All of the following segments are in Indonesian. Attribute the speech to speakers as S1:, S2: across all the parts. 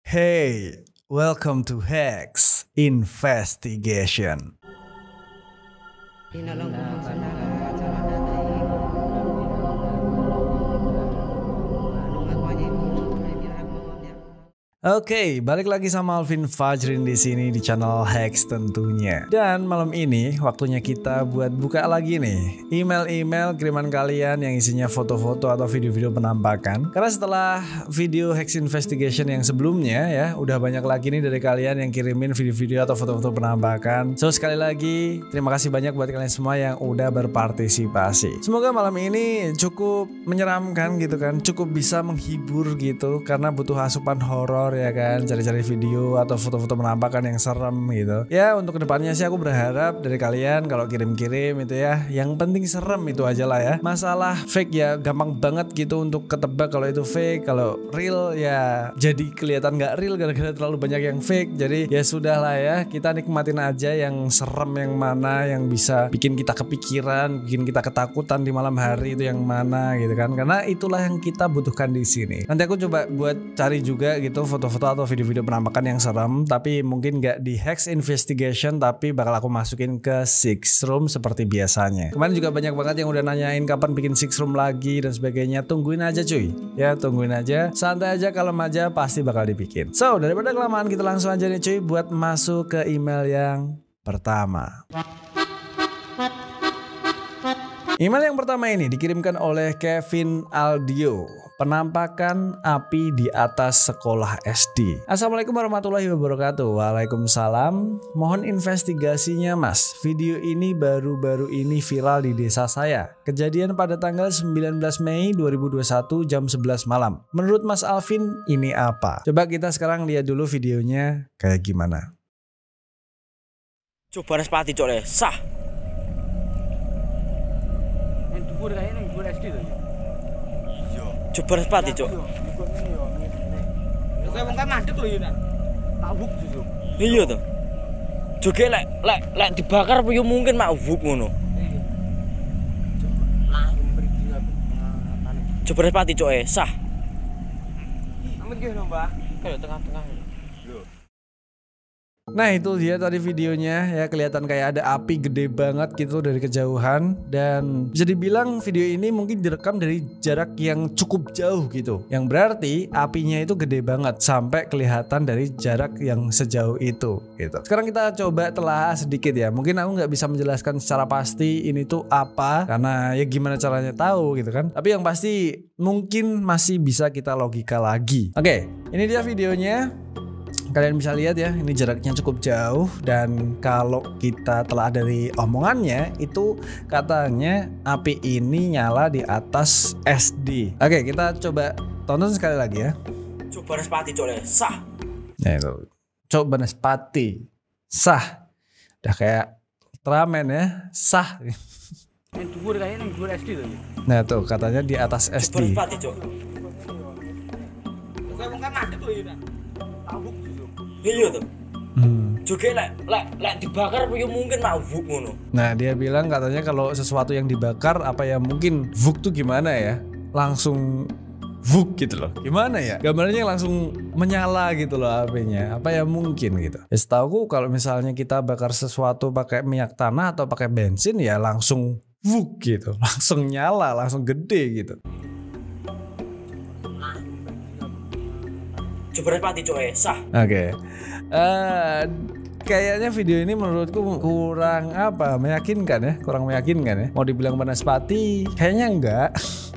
S1: Hey, welcome to Hex Investigation. Oke, balik lagi sama Alvin Fajrin di sini di channel Hex tentunya. Dan malam ini waktunya kita buat buka lagi nih email-email kiriman kalian yang isinya foto-foto atau video-video penampakan. Karena setelah video Hex Investigation yang sebelumnya ya, udah banyak lagi nih dari kalian yang kirimin video-video atau foto-foto penampakan. So sekali lagi terima kasih banyak buat kalian semua yang udah berpartisipasi. Semoga malam ini cukup menyeramkan gitu kan, cukup bisa menghibur gitu karena butuh asupan horor ya kan, cari-cari video atau foto-foto penampakan yang serem gitu. Ya untuk kedepannya sih aku berharap dari kalian kalau kirim-kirim itu ya, yang penting serem itu aja lah ya. Masalah fake ya gampang banget gitu untuk ketebak kalau itu fake, kalau real ya jadi kelihatan nggak real gara-gara terlalu banyak yang fake. Jadi ya sudah lah ya, kita nikmatin aja yang serem yang mana, yang bisa bikin kita kepikiran, bikin kita ketakutan di malam hari itu yang mana gitu kan. Karena itulah yang kita butuhkan di sini. Nanti aku coba buat cari juga gitu foto-foto atau video-video penampakan yang serem, tapi mungkin gak di Hex Investigation, tapi bakal aku masukin ke Six Room seperti biasanya. Kemarin juga banyak banget yang udah nanyain kapan bikin Six Room lagi dan sebagainya. Tungguin aja cuy, ya tungguin aja, santai aja, kalem aja, pasti bakal dibikin. So daripada kelamaan kita langsung aja nih cuy buat masuk ke email yang pertama. Email yang pertama ini dikirimkan oleh Kevin Aldio. Penampakan api di atas sekolah SD. Assalamualaikum warahmatullahi wabarakatuh. Waalaikumsalam. Mohon investigasinya mas. Video ini baru-baru ini viral di desa saya. Kejadian pada tanggal 19 Mei 2021 jam 11 malam. Menurut Mas Alvin ini apa? Coba kita sekarang lihat dulu videonya kayak gimana.
S2: Coba respati cok le, sah.
S3: Yang dhuwur kae ning dhuwur SD to.
S2: Coba respati cok.
S3: Lho kowe wong kae mandek lho ya. Tak wuk justru.
S2: Iya to. Joge lek dibakar apa yo mungkin mak wuk ngono. Coba respati cok sah.
S3: Amin nggih lho, Mbak.
S2: Kayak tengah-tengah.
S1: Nah itu dia tadi videonya ya, kelihatan kayak ada api gede banget gitu dari kejauhan. Dan bisa dibilang video ini mungkin direkam dari jarak yang cukup jauh gitu, yang berarti apinya itu gede banget sampai kelihatan dari jarak yang sejauh itu gitu. Sekarang kita coba telah sedikit ya. Mungkin aku nggak bisa menjelaskan secara pasti ini tuh apa, karena ya gimana caranya tahu gitu kan. Tapi yang pasti mungkin masih bisa kita logika lagi. Oke, ini dia videonya. Kalian bisa lihat ya, ini jaraknya cukup jauh. Dan kalau kita telah dari omongannya itu katanya api ini nyala di atas SD. Oke, kita coba tonton sekali lagi ya.
S2: Coba respati cok le, sah.
S1: Nah itu, coba respati, sah. Udah kayak Ultraman ya, sah.
S3: Yang dhuwur kae ning dhuwur SD to.
S1: Nah tuh katanya di atas
S2: Coba
S1: SD.
S2: respati cok.
S3: Lho kowe wong kae mandek lho ya. Tak wuk justru.
S2: Iya to. Joge lek dibakar apa yo mungkin mak wuk ngono.
S1: Nah dia bilang katanya kalau sesuatu yang dibakar apa ya mungkin vuk tuh gimana ya, langsung vuk gitu loh, gimana ya gambarnya, langsung menyala gitu loh apinya, apa ya mungkin gitu. Ya setahuku kalau misalnya kita bakar sesuatu pakai minyak tanah atau pakai bensin ya langsung vuk gitu, langsung nyala, langsung gede gitu.
S2: Coba respati cok sah.
S1: Oke. Kayaknya video ini menurutku kurang meyakinkan ya, kurang meyakinkan ya. Mau dibilang banaspati kayaknya enggak.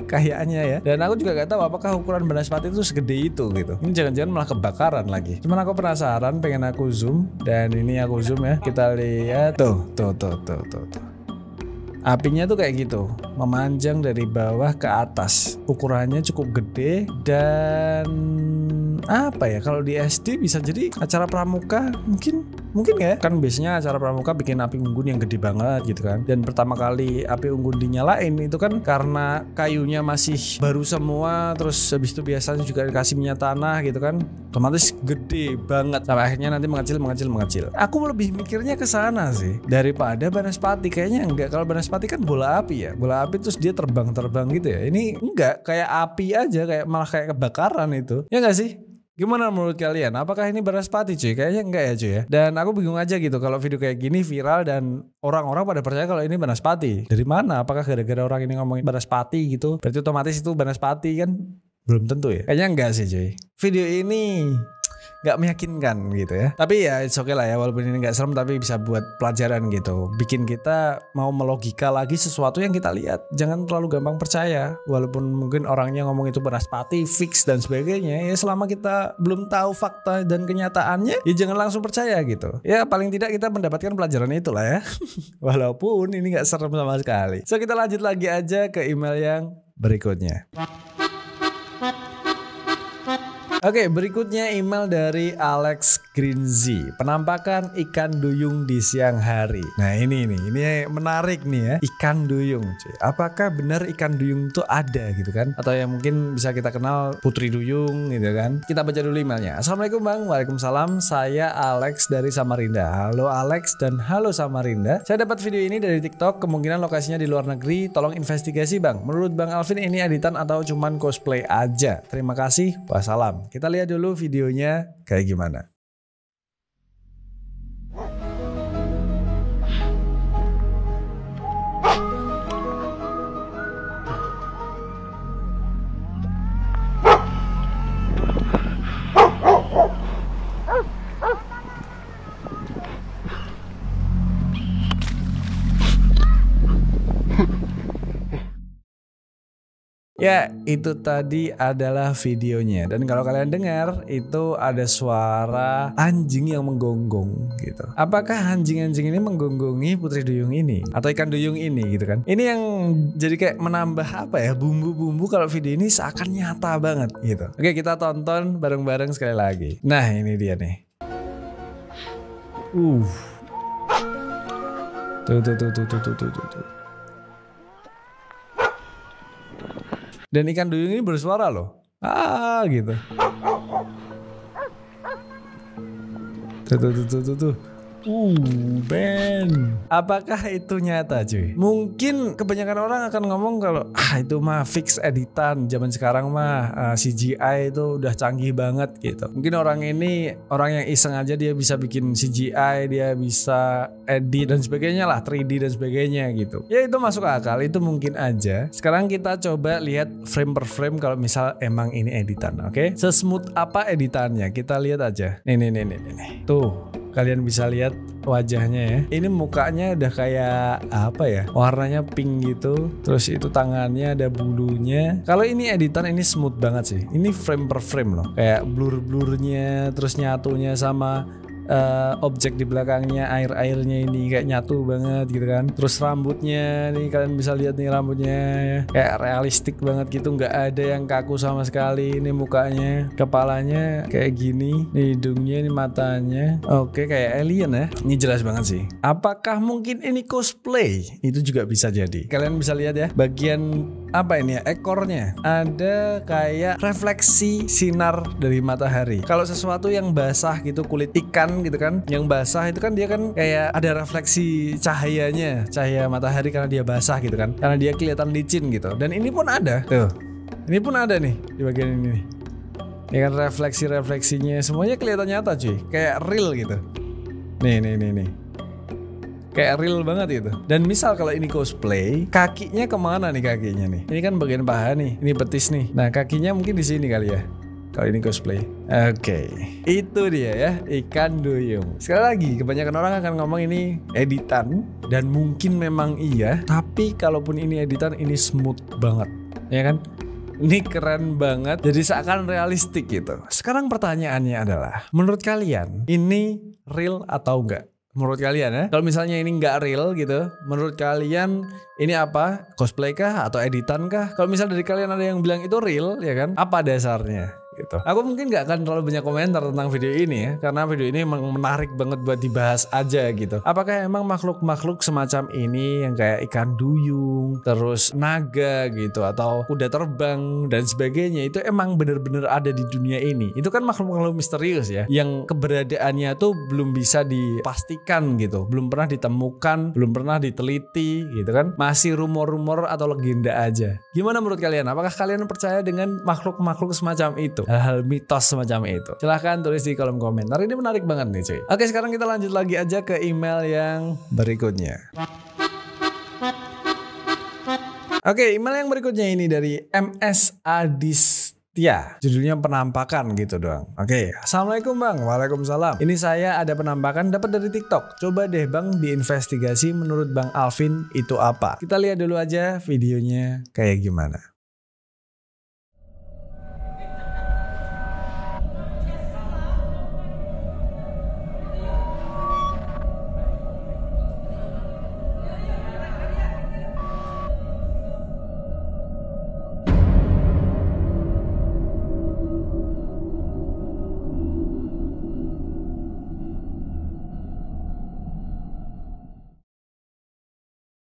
S1: Kayaknya ya. Dan aku juga gak tahu apakah ukuran banaspati itu segede itu gitu. Ini jangan-jangan malah kebakaran lagi. Cuman aku penasaran, pengen aku zoom. Dan ini aku zoom ya. Kita lihat tuh. Apinya tuh kayak gitu, memanjang dari bawah ke atas. Ukurannya cukup gede. Dan apa ya, kalau di SD bisa jadi acara pramuka mungkin ya, kan biasanya acara pramuka bikin api unggun yang gede banget gitu kan. Dan pertama kali api unggun dinyalain itu kan karena kayunya masih baru semua, terus habis itu biasanya juga dikasih minyak tanah gitu kan, otomatis gede banget sampai akhirnya nanti mengecil. Aku lebih mikirnya ke sana sih daripada banaspati. Kayaknya enggak, kalau banaspati kan bola api ya, bola api terus dia terbang gitu ya. Ini enggak, kayak api aja, kayak malah kayak kebakaran itu ya enggak sih? Gimana menurut kalian? Apakah ini Banaspati cuy? Kayaknya enggak ya cuy ya. Dan aku bingung aja gitu kalau video kayak gini viral dan orang-orang pada percaya kalau ini Banaspati. Dari mana? Apakah gara-gara orang ini ngomongin Banaspati gitu? Berarti otomatis itu Banaspati kan? Belum tentu ya. Kayaknya enggak sih cuy. Video ini nggak meyakinkan gitu ya. Tapi ya it's okay lah ya, walaupun ini nggak serem tapi bisa buat pelajaran gitu. Bikin kita mau melogika lagi sesuatu yang kita lihat. Jangan terlalu gampang percaya. Walaupun mungkin orangnya ngomong itu Banaspati, fix dan sebagainya. Ya selama kita belum tahu fakta dan kenyataannya, ya jangan langsung percaya gitu. Ya paling tidak kita mendapatkan pelajaran itulah ya. Walaupun ini nggak serem sama sekali. So kita lanjut lagi aja ke email yang berikutnya. Oke, berikutnya email dari Alex Greenzy. Penampakan ikan duyung di siang hari. Nah ini menarik nih ya. Ikan duyung cuy. Apakah benar ikan duyung itu ada gitu kan? Atau yang mungkin bisa kita kenal putri duyung gitu kan? Kita baca dulu emailnya. Assalamualaikum bang. Waalaikumsalam. Saya Alex dari Samarinda. Halo Alex dan halo Samarinda. Saya dapat video ini dari TikTok. Kemungkinan lokasinya di luar negeri. Tolong investigasi bang. Menurut bang Alvin ini editan atau cuman cosplay aja? Terima kasih. Wassalam. Kita lihat dulu videonya kayak gimana. Ya, itu tadi adalah videonya. Dan kalau kalian dengar, itu ada suara anjing yang menggonggong gitu. Apakah anjing-anjing ini menggonggongi putri duyung ini? Atau ikan duyung ini gitu kan? Ini yang jadi kayak menambah apa ya, bumbu-bumbu kalau video ini seakan nyata banget gitu. Oke, kita tonton bareng-bareng sekali lagi. Nah, ini dia nih. Tuh. Dan ikan duyung ini bersuara loh. Gitu. Tuh. Ben. Apakah itu nyata cuy? Mungkin kebanyakan orang akan ngomong kalau itu mah fix editan. Zaman sekarang mah CGI itu udah canggih banget gitu. Mungkin orang ini orang yang iseng aja dia bisa bikin CGI, dia bisa edit dan sebagainya lah, 3D dan sebagainya gitu. Ya itu masuk akal, itu mungkin aja. Sekarang kita coba lihat frame per frame kalau misal emang ini editan, oke? Sesmooth apa editannya? Kita lihat aja. Nih. Tuh. Kalian bisa lihat wajahnya ya. Ini mukanya udah kayak apa ya? Warnanya pink gitu. Terus itu tangannya ada bulunya. Kalau ini editan ini smooth banget sih. Ini frame per frame loh. Kayak blur-blurnya terus nyatunya sama objek di belakangnya, airnya ini kayak nyatu banget gitu kan. Terus rambutnya nih kalian bisa lihat nih rambutnya ya. Kayak realistik banget gitu, nggak ada yang kaku sama sekali. Ini mukanya, kepalanya kayak gini, nih hidungnya, ini matanya. Oke, kayak alien ya. Ini jelas banget sih. Apakah mungkin ini cosplay? Itu juga bisa jadi. Kalian bisa lihat ya, bagian apa ini ya, ekornya ada kayak refleksi sinar dari matahari. Kalau sesuatu yang basah gitu, kulit ikan gitu kan, yang basah itu kan dia kan kayak ada refleksi cahayanya, cahaya matahari karena dia basah gitu kan, karena dia kelihatan licin gitu. Dan ini pun ada tuh, ini pun ada nih di bagian ini nih. Ini kan refleksinya semuanya kelihatan nyata cuy, kayak real gitu. Nih. Kayak real banget itu. Dan misal kalau ini cosplay, kakinya kemana nih kakinya nih? Ini kan bagian paha nih, ini betis nih. Nah kakinya mungkin di sini kali ya. Kalau ini cosplay. Oke. Itu dia ya, ikan duyung. Sekali lagi, kebanyakan orang akan ngomong ini editan. Dan mungkin memang iya. Tapi kalaupun ini editan, ini smooth banget. Ya kan? Ini keren banget. Jadi seakan realistik gitu. Sekarang pertanyaannya adalah, menurut kalian ini real atau enggak? Menurut kalian ya, kalau misalnya ini nggak real gitu, menurut kalian ini apa? Cosplay kah atau editan kah? Kalau misalnya dari kalian ada yang bilang itu real, ya kan? Apa dasarnya? Gitu. Aku mungkin nggak akan terlalu banyak komentar tentang video ini ya, karena video ini emang menarik banget buat dibahas aja gitu. Apakah emang makhluk-makhluk semacam ini yang kayak ikan duyung, terus naga gitu, atau kuda terbang dan sebagainya itu emang bener-bener ada di dunia ini? Itu kan makhluk-makhluk misterius ya, yang keberadaannya tuh belum bisa dipastikan gitu, belum pernah ditemukan, belum pernah diteliti gitu kan, masih rumor-rumor atau legenda aja. Gimana menurut kalian? Apakah kalian percaya dengan makhluk-makhluk semacam itu? hal-hal mitos semacam itu? Silahkan tulis di kolom komentar. Ini menarik banget nih cuy. Oke, sekarang kita lanjut lagi aja ke email yang berikutnya. Oke, email yang berikutnya ini dari MS Adistia. Judulnya penampakan gitu doang. Oke, Assalamualaikum Bang. Waalaikumsalam. Ini saya ada penampakan dapat dari TikTok. Coba deh Bang diinvestigasi menurut Bang Alvin itu apa. Kita lihat dulu aja videonya kayak gimana.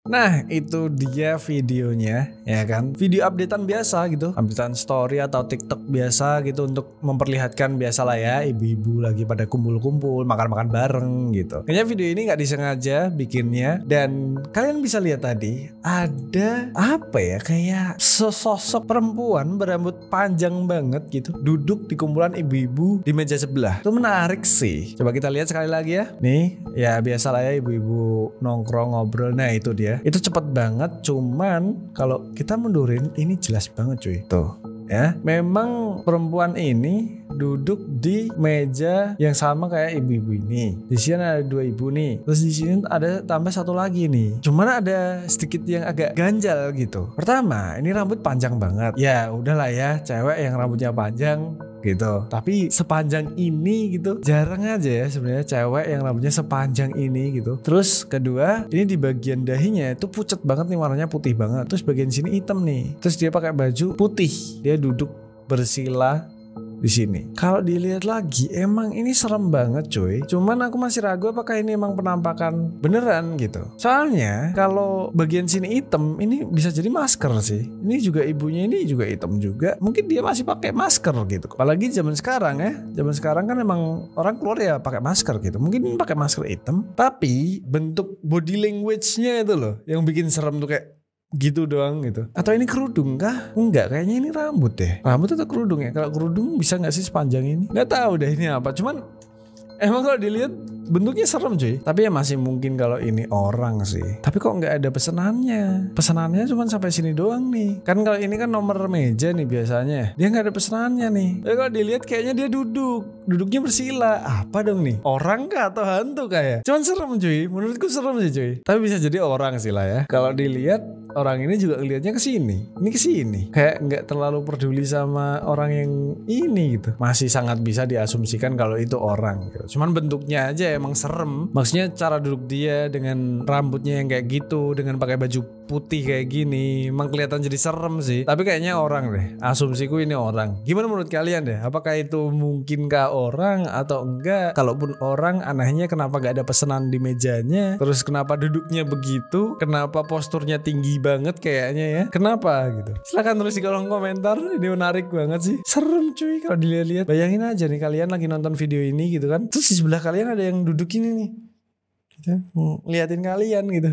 S1: Nah, itu dia videonya, ya kan? Video updatean biasa gitu, updatean story atau TikTok biasa gitu untuk memperlihatkan biasalah ya, ibu-ibu lagi pada kumpul-kumpul, makan-makan bareng gitu. Kayaknya video ini nggak disengaja bikinnya, dan kalian bisa lihat tadi ada apa ya, kayak sesosok perempuan berambut panjang banget gitu, duduk di kumpulan ibu-ibu di meja sebelah. Itu menarik sih. Coba kita lihat sekali lagi ya. Nih, ya biasalah ya ibu-ibu nongkrong ngobrol. Nah, itu dia. Itu cepet banget, cuman kalau kita mundurin ini jelas banget cuy. Tuh ya, memang perempuan ini duduk di meja yang sama kayak ibu-ibu ini. Di sini ada dua ibu nih. Terus di sini ada tambah satu lagi nih. Cuman ada sedikit yang agak ganjal gitu. Pertama, ini rambut panjang banget. Ya udahlah ya, cewek yang rambutnya panjang gitu. Tapi sepanjang ini gitu jarang aja ya sebenarnya cewek yang rambutnya sepanjang ini gitu. Terus kedua, ini di bagian dahinya itu pucat banget nih, warnanya putih banget. Terus bagian sini hitam nih. Terus dia pakai baju putih. Dia duduk bersila di sini. Kalau dilihat lagi emang ini serem banget cuy. Cuman aku masih ragu apakah ini emang penampakan beneran gitu. Soalnya kalau bagian sini hitam, ini bisa jadi masker sih. Ini juga ibunya ini juga hitam juga. Mungkin dia masih pakai masker gitu. Apalagi zaman sekarang ya. Zaman sekarang kan emang orang keluar ya pakai masker gitu. Mungkin pakai masker hitam, tapi bentuk body language-nya itu loh yang bikin serem tuh, kayak gitu doang gitu. Atau ini kerudung kah? Enggak, kayaknya ini rambut deh. Rambut atau kerudung ya? Kalau kerudung bisa nggak sih sepanjang ini? Nggak tahu deh ini apa. Cuman emang kalau dilihat bentuknya serem cuy. Tapi ya masih mungkin kalau ini orang sih. Tapi kok nggak ada pesenannya? Pesenannya cuma sampai sini doang nih. Kan kalau ini kan nomor meja nih biasanya. Dia nggak ada pesenannya nih. Tapi kalau dilihat kayaknya dia duduknya bersila. Apa dong nih? Orang kah atau hantu kayak? Cuman serem cuy. Menurutku serem sih cuy. Tapi bisa jadi orang sih lah ya. Kalau dilihat orang ini juga ngelihatnya ke sini. Ini ke sini. Kayak nggak terlalu peduli sama orang yang ini gitu. Masih sangat bisa diasumsikan kalau itu orang gitu. Cuman bentuknya aja emang serem. Maksudnya cara duduk dia dengan rambutnya yang kayak gitu, dengan pakai baju putih kayak gini, emang kelihatan jadi serem sih. Tapi kayaknya orang deh. Asumsiku ini orang. Gimana menurut kalian deh? Apakah itu mungkinkah orang atau enggak? Kalaupun orang, anehnya kenapa gak ada pesanan di mejanya? Terus kenapa duduknya begitu? Kenapa posturnya tinggi banget kayaknya ya? Kenapa gitu? Silahkan tulis di kolom komentar. Ini menarik banget sih. Serem cuy kalau dilihat-lihat. Bayangin aja nih kalian lagi nonton video ini gitu kan. Terus di sebelah kalian ada yang duduk ini nih. Gitu. Liatin kalian gitu.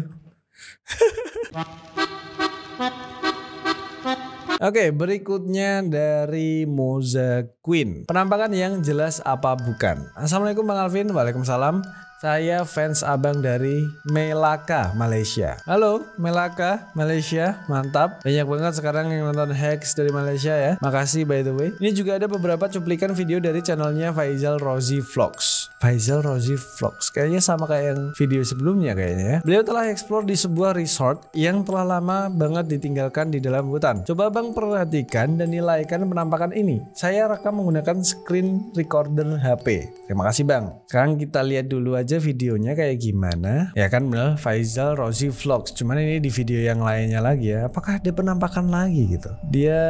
S1: Oke, berikutnya dari Moza Queen. Penampakan yang jelas apa bukan. Assalamualaikum Bang Alvin. Waalaikumsalam. Saya fans abang dari Melaka, Malaysia. Halo Melaka, Malaysia, mantap. Banyak banget sekarang yang nonton Hex dari Malaysia ya. Makasih by the way. Ini juga ada beberapa cuplikan video dari channelnya Faizal Rozi Vlogs. Faizal Rozi Vlogs, kayaknya sama kayak yang video sebelumnya kayaknya ya. Beliau telah explore di sebuah resort yang telah lama banget ditinggalkan di dalam hutan. Coba bang perhatikan dan nilaikan penampakan ini. Saya rekam menggunakan screen recorder HP. Terima kasih bang. Sekarang kita lihat dulu aja videonya kayak gimana. Ya kan bener, Faizal Rozi Vlogs. Cuman ini di video yang lainnya lagi ya. Apakah ada penampakan lagi gitu? Dia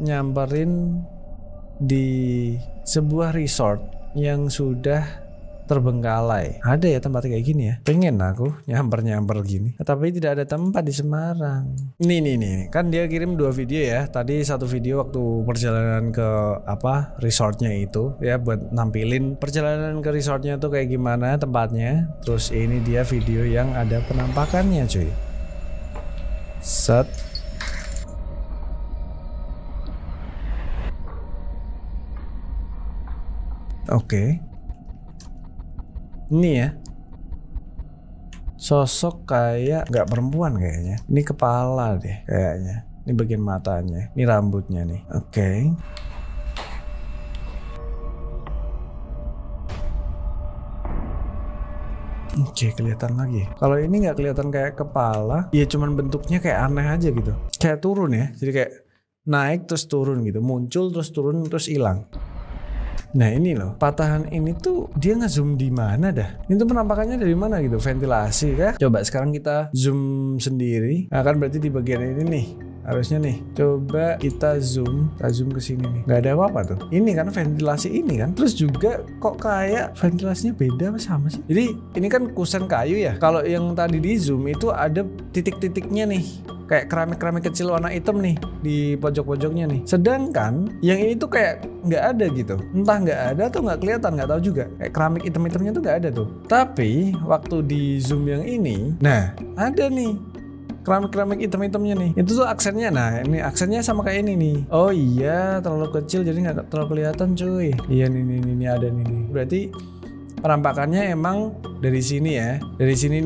S1: nyamperin di sebuah resort yang sudah terbengkalai. Ada ya tempat kayak gini ya. Pengen aku nyamper gini. Tapi tidak ada tempat di Semarang. Nih. Kan dia kirim 2 video ya. Tadi satu video waktu perjalanan ke resortnya itu ya, buat nampilin perjalanan ke resortnya tuh kayak gimana tempatnya. Terus ini dia video yang ada penampakannya cuy. Set. Oke. Ini ya. Sosok kayak nggak perempuan kayaknya. Ini kepala deh kayaknya. Ini bagian matanya. Ini rambutnya nih. Oke. Oke, kelihatan lagi. Kalau ini nggak kelihatan kayak kepala, ya cuman bentuknya kayak aneh aja gitu. Kayak turun ya. Jadi kayak naik terus turun gitu. Muncul terus turun terus hilang. Nah ini loh, patahan ini tuh dia ngezoom di mana dah? Ini tuh penampakannya dari mana gitu? Ventilasi kah? Coba sekarang kita zoom sendiri. Nah kan berarti di bagian ini nih. Harusnya nih, coba kita zoom ke sini nih. Nggak ada apa-apa tuh. Ini kan ventilasi ini kan. Terus juga kok kayak ventilasinya beda apa sama sih? Jadi ini kan kusen kayu ya. Kalau yang tadi di zoom itu ada titik-titiknya nih. Kayak keramik-keramik kecil warna hitam nih di pojok-pojoknya nih. Sedangkan yang ini tuh kayak nggak ada gitu. Entah nggak ada atau nggak kelihatan, nggak tahu juga. Kayak keramik hitam-hitamnya tuh nggak ada tuh. Tapi waktu di zoom yang ini, nah ada nih. Keramik-keramik hitam-hitamnya nih. Itu tuh aksennya. Nah ini aksennya sama kayak ini nih. Oh iya terlalu kecil jadi nggak terlalu kelihatan cuy. Iya nih ada nih. Berarti penampakannya emang dari sini ya. Dari sini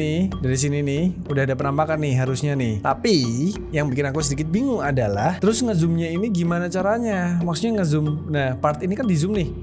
S1: nih udah ada penampakan nih harusnya nih. Tapi yang bikin aku sedikit bingung adalah terus ngezoomnya ini gimana caranya. Maksudnya ngezoom. Nah part ini kan di zoom nih.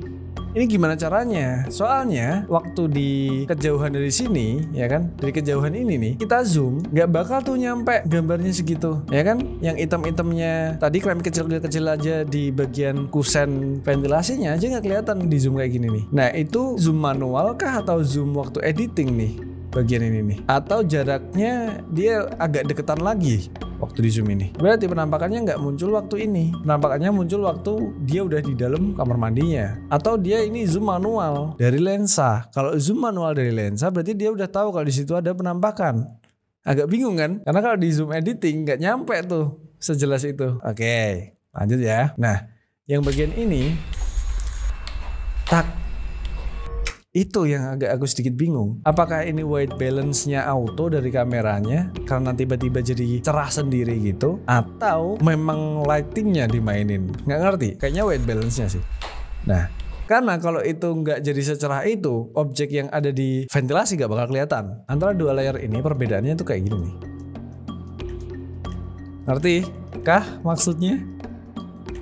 S1: Ini gimana caranya? Soalnya waktu di kejauhan dari sini, ya kan, dari kejauhan ini nih, kita zoom, nggak bakal tuh nyampe gambarnya segitu, ya kan? Yang hitam-hitamnya tadi keramik kecil-kecil aja di bagian kusen ventilasinya aja nggak kelihatan di zoom kayak gini nih. Nah itu zoom manual kah atau zoom waktu editing nih? Bagian ini nih, atau jaraknya dia agak deketan lagi waktu di zoom ini. Berarti penampakannya nggak muncul waktu ini. Penampakannya muncul waktu dia udah di dalam kamar mandinya. Atau dia ini zoom manual dari lensa. Kalau zoom manual dari lensa berarti dia udah tahu kalau di situ ada penampakan. Agak bingung kan? Karena kalau di zoom editing nggak nyampe tuh sejelas itu. Oke, lanjut ya. Nah, yang bagian ini itu yang agak aku sedikit bingung. Apakah ini white balance-nya auto dari kameranya karena tiba-tiba jadi cerah sendiri gitu, atau memang lighting-nya dimainin? Nggak ngerti. Kayaknya white balance-nya sih. Nah, karena kalau itu nggak jadi secerah itu, objek yang ada di ventilasi nggak bakal kelihatan. Antara dua layer ini perbedaannya tuh kayak gini nih. Ngerti kah maksudnya?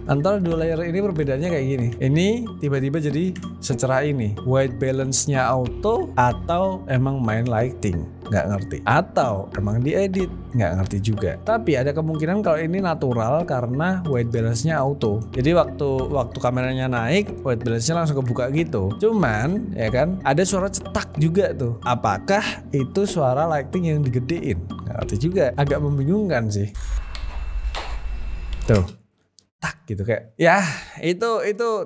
S1: Antara dua layer ini perbedaannya kayak gini. Ini tiba-tiba jadi secerah ini. White balance-nya auto atau emang main lighting? Nggak ngerti. Atau emang diedit? Nggak ngerti juga. Tapi ada kemungkinan kalau ini natural karena white balance-nya auto. Jadi waktu kameranya naik, white balance-nya langsung kebuka gitu. Cuman ya kan ada suara cetak juga tuh. Apakah itu suara lighting yang digedein? Nggak ngerti juga. Agak membingungkan sih. Tuh. Gitu kayak ya itu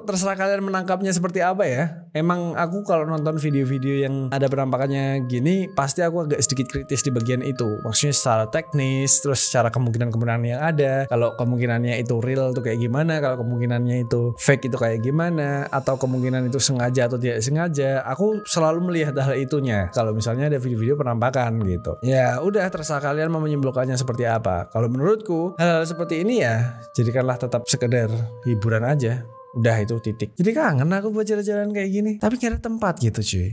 S1: terserah kalian menangkapnya seperti apa ya. Emang aku kalau nonton video-video yang ada penampakannya gini pasti aku agak sedikit kritis di bagian itu. Maksudnya secara teknis, terus secara kemungkinan yang ada. Kalau kemungkinannya itu real tuh kayak gimana, kalau kemungkinannya itu fake itu kayak gimana, atau kemungkinan itu sengaja atau tidak sengaja. Aku selalu melihat hal itunya kalau misalnya ada video-video penampakan gitu. Ya udah terserah kalian mau menyimpulkannya seperti apa. Kalau menurutku hal seperti ini ya jadikanlah tetap sekedar hiburan aja. Udah itu titik. Jadi kangen aku buat jalan-jalan kayak gini. Tapi gak ada tempat gitu cuy.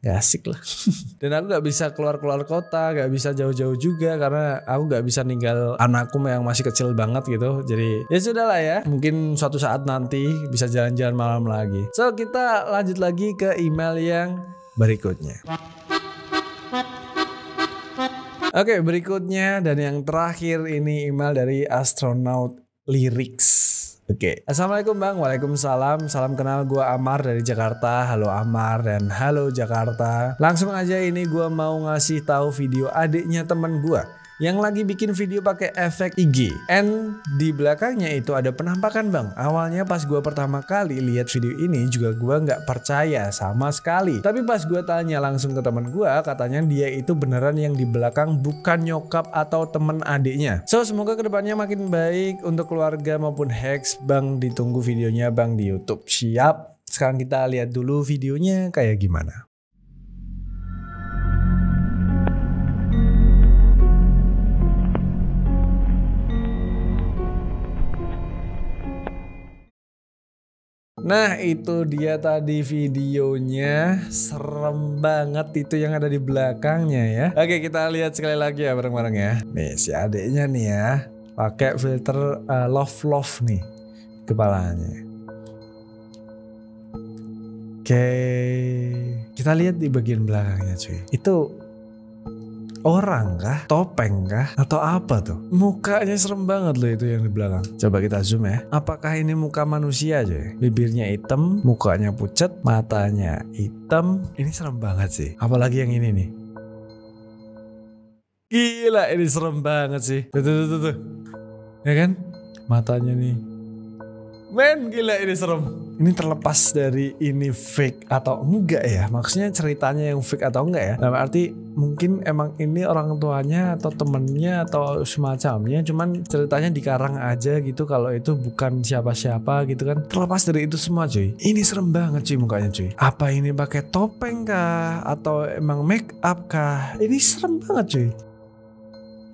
S1: Gak asik lah. Dan aku gak bisa keluar kota, gak bisa jauh-jauh juga. Karena aku gak bisa ninggal anakku yang masih kecil banget gitu. Jadi ya sudah lah ya. Mungkin suatu saat nanti bisa jalan-jalan malam lagi. So kita lanjut lagi ke email yang berikutnya. Oke, berikutnya dan yang terakhir ini email dari Astronaut Lyrics. Oke. Assalamualaikum Bang. Waalaikumsalam. Salam kenal, gua Amar dari Jakarta. Halo Amar dan halo Jakarta. Langsung aja ini gua mau ngasih tahu video adiknya temen gua yang lagi bikin video pakai efek IG. And di belakangnya itu ada penampakan Bang. Awalnya pas gua pertama kali lihat video ini juga gua nggak percaya sama sekali. Tapi pas gua tanya langsung ke teman gua, katanya dia itu beneran yang di belakang, bukan nyokap atau temen adiknya. So semoga kedepannya makin baik untuk keluarga maupun Hex. Bang ditunggu videonya Bang di YouTube. Siap. Sekarang kita lihat dulu videonya kayak gimana. Nah itu dia tadi videonya, serem banget itu yang ada di belakangnya ya. Oke kita lihat sekali lagi ya bareng-bareng ya. Nih si adeknya nih ya, pakai filter love nih kepalanya. Oke, kita lihat di bagian belakangnya cuy. Itu orang kah? Topeng kah? Atau apa tuh? Mukanya serem banget loh itu yang di belakang. Coba kita zoom ya. Apakah ini muka manusia cuy? Bibirnya hitam, mukanya pucat, matanya hitam. Ini serem banget sih. Apalagi yang ini nih. Gila ini serem banget sih. Tuh. Ya kan? Matanya nih. Men gila ini serem. Ini terlepas dari ini fake atau enggak ya. Maksudnya ceritanya yang fake atau enggak ya. Dalam arti mungkin emang ini orang tuanya atau temennya atau semacamnya. Cuman ceritanya dikarang aja gitu kalau itu bukan siapa-siapa gitu kan. Terlepas dari itu semua cuy. Ini serem banget cuy mukanya cuy. Apa ini pakai topeng kah? Atau emang make up kah? Ini serem banget cuy.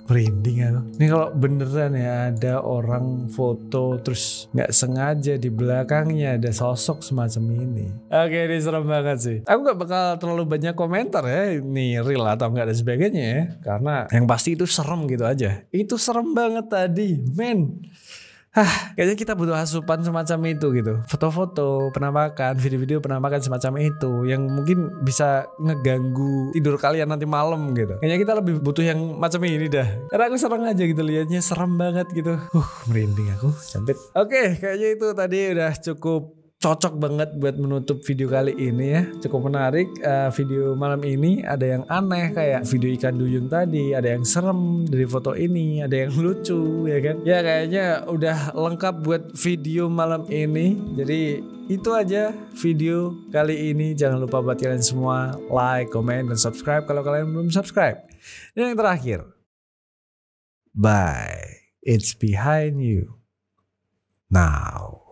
S1: Merinding aku. Ini kalau beneran ya ada orang foto terus nggak sengaja di belakangnya ada sosok semacam ini. Oke ini serem banget sih. Aku nggak bakal terlalu banyak komentar ya ini real atau nggak dan sebagainya ya. Karena yang pasti itu serem gitu aja. Itu serem banget tadi men. Kayaknya kita butuh asupan semacam itu gitu. Foto-foto penampakan, video-video penampakan semacam itu yang mungkin bisa ngeganggu tidur kalian nanti malam gitu. Kayaknya kita lebih butuh yang macam ini dah. Karena aku serem aja gitu liatnya, serem banget gitu. Merinding aku, campit. Oke, kayaknya itu tadi udah cukup cocok banget buat menutup video kali ini ya. Cukup menarik video malam ini. Ada yang aneh kayak video ikan duyung tadi, ada yang serem dari foto ini, ada yang lucu ya kan. Ya kayaknya udah lengkap buat video malam ini. Jadi itu aja video kali ini. Jangan lupa buat kalian semua like, comment, dan subscribe kalau kalian belum subscribe. Dan yang terakhir, bye. It's behind you now.